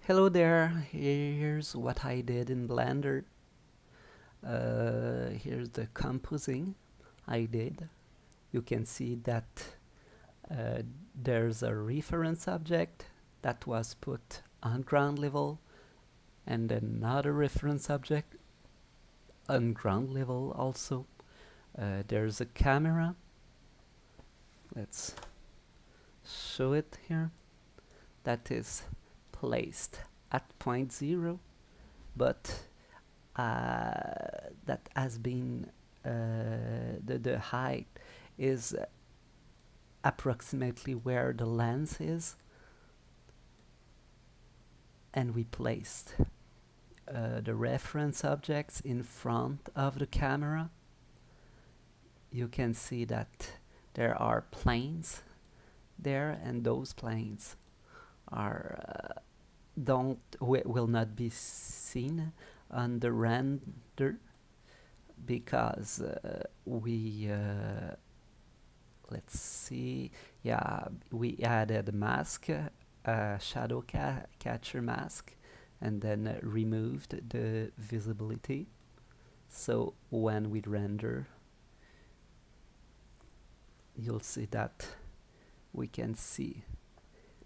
Hello there, here's what I did in Blender. Here's the composing I did. You can see that uh, there's a reference object that was put on ground level and another reference object on ground level also. There's a camera. Let's show it here. That is placed at point 0, but that has been the height is approximately where the lens is, and we placed the reference objects in front of the camera. You can see that there are planes there, and those planes are will not be seen on the render because we let's see, yeah, we added a mask, a shadow catcher mask, and then removed the visibility. So when we render, you'll see that we can see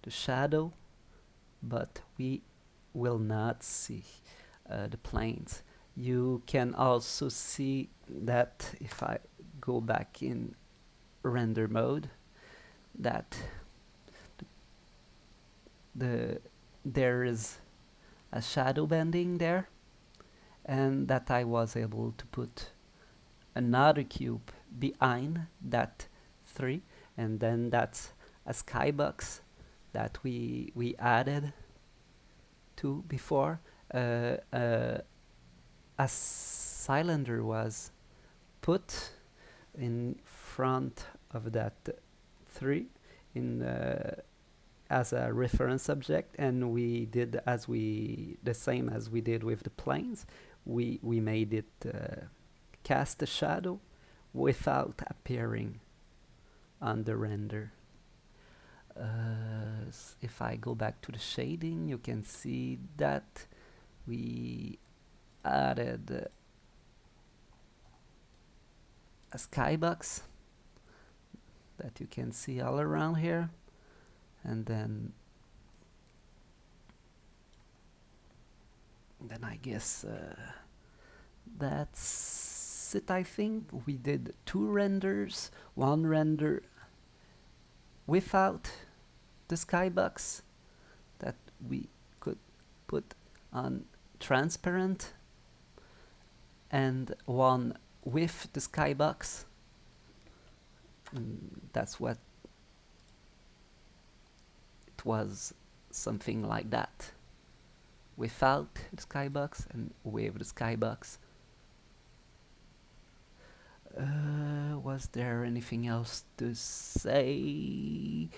the shadow, but we will not see the planes. You can also see that if I go back in render mode, that there is a shadow bending there, and that I was able to put another cube behind that 3, and then that's a skybox that we added to before. A cylinder was put in front of that 3 in as a reference object, and we did the same as we did with the planes. We made it cast a shadow without appearing on the render. If I go back to the shading, you can see that we added a skybox that you can see all around here, and then I guess that's it. I think we did 2 renders, one render without the skybox that we could put on transparent, and one with the skybox. That's what it was, something like that, without the skybox and with the skybox. Was there anything else to say?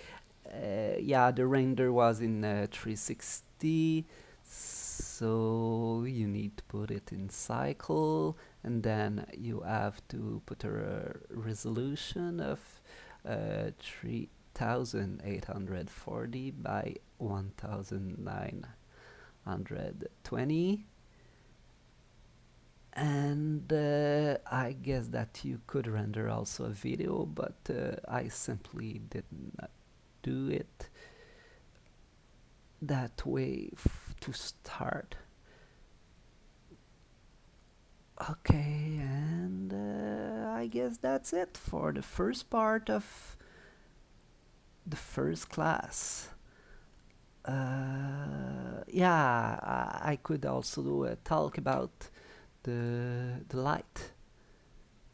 Yeah, the render was in 360, so you need to put it in cycle, and then you have to put a resolution of 3840 by 1920. And I guess that you could render also a video, but I simply did not do it that way to start. Okay, and I guess that's it for the first part of the first class. Yeah, I could also talk about the light.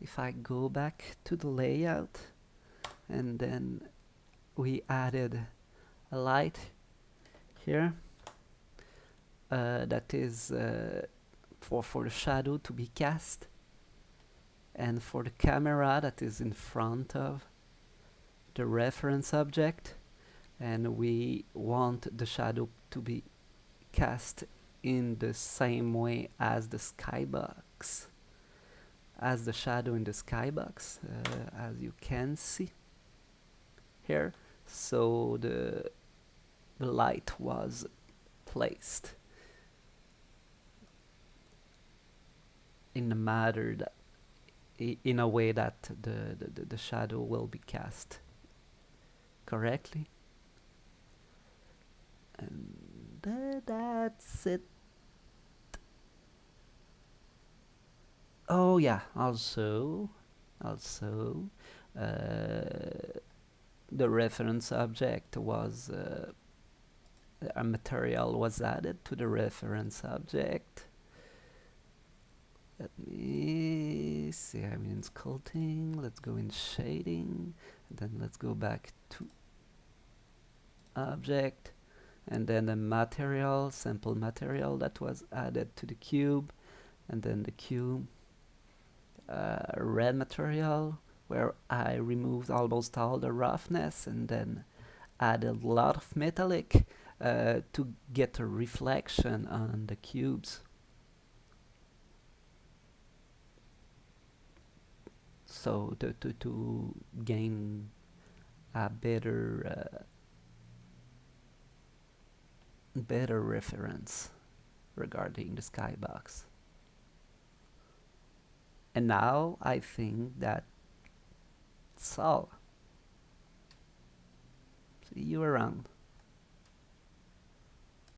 If I go back to the layout, and then we added a light here that is for the shadow to be cast, and for the camera that is in front of the reference object, and we want the shadow to be cast in the same way as the skybox, as the shadow in the skybox, as you can see here. So the light was placed in a matter that in a way that the shadow will be cast correctly. And that's it. Oh yeah, also, uh, the reference object was a material was added to the reference object. Let me see. I'm in sculpting. Let's go in shading, and then let's go back to object, and then the material, sample material that was added to the cube, and then the cube red material where I removed almost all the roughness and then added a lot of metallic to get a reflection on the cubes. So to gain a better reference regarding the skybox. And now I think that's all. See you around.